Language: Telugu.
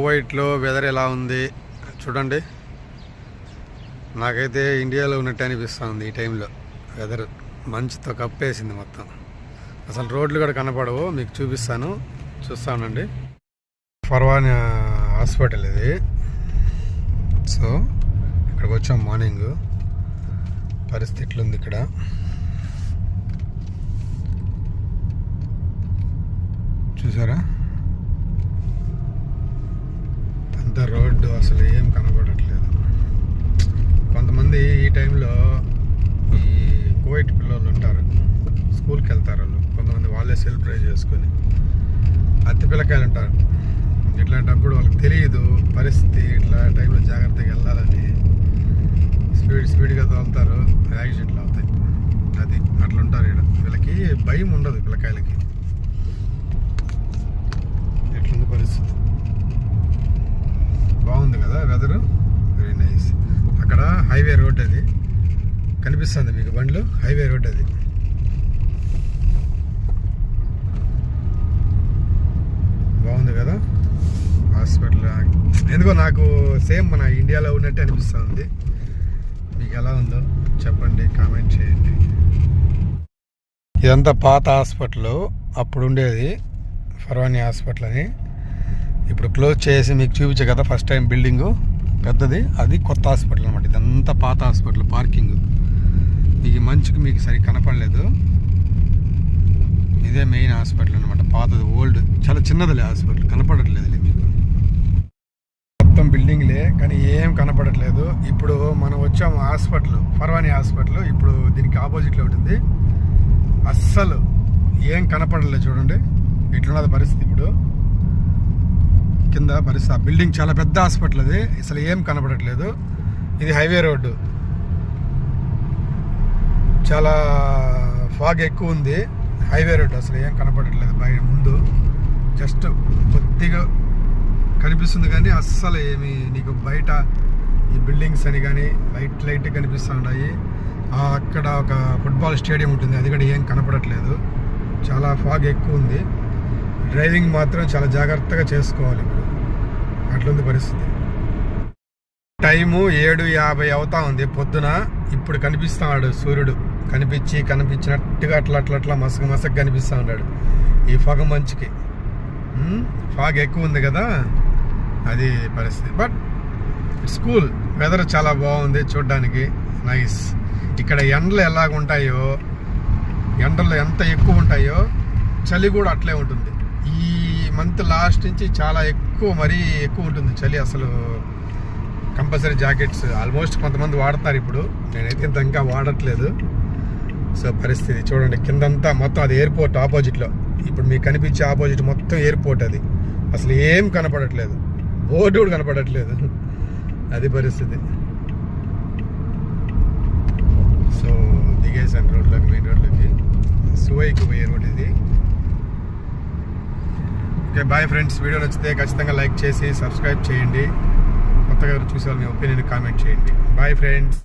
కువైట్లో వెదర్ ఎలా ఉంది చూడండి. నాకైతే ఇండియాలో ఉన్నట్టు అనిపిస్తుంది. ఈ టైంలో వెదర్ మంచుతో కప్పేసింది మొత్తం. అసలు రోడ్లు కూడా కనపడవు. మీకు చూపిస్తాను, చూస్తా ఉండండి. ఫర్వాన్ హాస్పిటల్ ఇది. సో ఇక్కడికి వచ్చాం మార్నింగ్. పరిస్థితి ఇట్లుంది ఇక్కడ. చూసారా, అంత రోడ్డు అసలు ఏం కనపడట్లేదు. కొంతమంది ఈ టైంలో ఈ కువైట్ పిల్లలు ఉంటారు, స్కూల్కి వెళ్తారు వాళ్ళు. కొంతమంది వాళ్ళే సెల్ఫ్ డ్రైవ్ చేసుకొని అత్తి పిల్లకాయలు ఉంటారు. ఇట్లాంటప్పుడు వాళ్ళకి తెలియదు పరిస్థితి. ఇట్లా టైంలో జాగ్రత్తగా వెళ్ళాలని స్పీడ్గా తోలుతారు, యాక్సిడెంట్లు అవుతాయి. అది అట్లుంటారు ఇక్కడ. వీళ్ళకి భయం ఉండదు పిల్లకాయలకి. ఎట్లుంది పరిస్థితి? బాగుంది కదా వెదరు, వెరీ నైస్. అక్కడ హైవే రోడ్ అది కనిపిస్తుంది మీకు, బండ్లు. హైవే రోడ్ అది. బాగుంది కదా హాస్పిటల్. ఎందుకో నాకు సేమ్ మన ఇండియాలో ఉన్నట్టు అనిపిస్తుంది. మీకు ఎలా ఉందో చెప్పండి, కామెంట్ చేయండి. ఇదంతా పాత హాస్పిటల్, అప్పుడు ఉండేది ఫర్వానీ హాస్పిటల్ అని. ఇప్పుడు క్లోజ్ చేసి మీకు చూపించే కదా ఫస్ట్ టైం బిల్డింగు పెద్దది. అది కొత్త హాస్పిటల్ అనమాట. ఇదంతా పాత హాస్పిటల్. పార్కింగ్ మీకు మంచుకి మీకు సరిగ్గా కనపడలేదు. ఇదే మెయిన్ హాస్పిటల్ అనమాట, పాతది, ఓల్డ్. చాలా చిన్నదిలే హాస్పిటల్, కనపడట్లేదు మీకు. మొత్తం బిల్డింగ్లే కానీ ఏం కనపడట్లేదు. ఇప్పుడు మనం వచ్చాము హాస్పిటల్, ఫర్వానీ హాస్పిటల్. ఇప్పుడు దీనికి ఆపోజిట్లో ఉంటుంది. అస్సలు ఏం కనపడలేదు. చూడండి ఇట్లున్నది పరిస్థితి ఇప్పుడు. కింద పరిస్థితి, ఆ బిల్డింగ్ చాలా పెద్ద హాస్పిటల్ అది. అసలు ఏం కనపడట్లేదు. ఇది హైవే రోడ్డు, చాలా ఫాగ్ ఎక్కువ ఉంది. హైవే రోడ్డు అసలు ఏం కనపడట్లేదు. బయట ముందు జస్ట్ కొద్దిగా కనిపిస్తుంది కానీ అస్సలు ఏమి నీకు బయట ఈ బిల్డింగ్స్ అని కానీ లైట్ కనిపిస్తూ ఉన్నాయి. అక్కడ ఒక ఫుట్బాల్ స్టేడియం ఉంటుంది, అది కూడా ఏం కనపడట్లేదు. చాలా ఫాగ్ ఎక్కువ ఉంది. డ్రైవింగ్ మాత్రం చాలా జాగ్రత్తగా చేసుకోవాలి. ఇప్పుడు అట్లుంది పరిస్థితి. టైము 7:50 అవుతా ఉంది పొద్దున. ఇప్పుడు కనిపిస్తున్నాడు సూర్యుడు. కనిపించినట్టుగా అట్లా మసక కనిపిస్తూ ఉన్నాడు ఈ ఫాగ్ మంచుకి. ఫాగ్ ఎక్కువ ఉంది కదా, అది పరిస్థితి. But it's cool. వెదర్ చాలా బాగుంది చూడ్డానికి, నైస్. ఇక్కడ ఎండలు ఎలాగుంటాయో, ఎండలు ఎంత ఎక్కువ ఉంటాయో చలి కూడా అట్లే ఉంటుంది. ఈ మంత్ లాస్ట్ నుంచి చాలా ఎక్కువ, మరీ ఎక్కువ ఉంటుంది చలి. అసలు కంపల్సరీ జాకెట్స్ ఆల్మోస్ట్ కొంతమంది వాడతారు. ఇప్పుడు నేనైతే ఇంత ఇంకా వాడట్లేదు. సో పరిస్థితి చూడండి. కిందంతా మొత్తం అది ఎయిర్పోర్ట్ ఆపోజిట్లో. ఇప్పుడు మీకు కనిపించే ఆపోజిట్ మొత్తం ఎయిర్పోర్ట్ అది. అసలు ఏం కనపడట్లేదు, బోర్డు కూడా కనపడట్లేదు. అది పరిస్థితి. So దిగేసాను రోడ్లోకి, main రోడ్లోకి. సువైకి పోయే రోడ్ ఇది. Okay, bye friends. వీడియో నచ్చితే ఖచ్చితంగా లైక్ చేసి సబ్స్క్రైబ్ చేయండి. కొత్తగా చూసే వాళ్ళు మీ ఒపీనియన్ కామెంట్ చేయండి. Bye friends.